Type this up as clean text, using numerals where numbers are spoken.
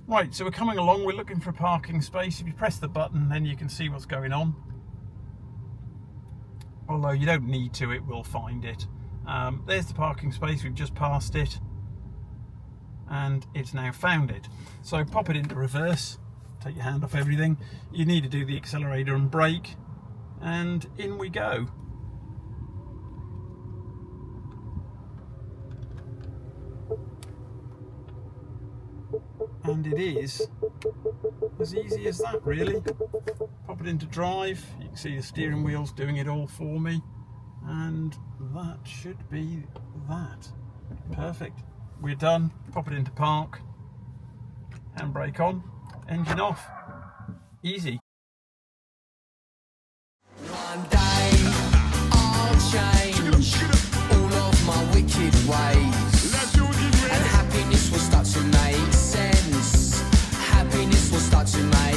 Right, so we're coming along, we're looking for a parking space. If you press the button, then you can see what's going on. Although you don't need to, it will find it. There's the parking space, we've just passed it. And it's now found it. So pop it into reverse, take your hand off everything. You need to do the accelerator and brake, and in we go. And it is as easy as that, really. Pop it into drive, you can see the steering wheel's doing it all for me, and that should be that. Perfect. We're done. Pop it into park, handbrake on, engine off. Easy. One day I'll change all of my wicked ways, and happiness will start to make sense. Happiness will start to make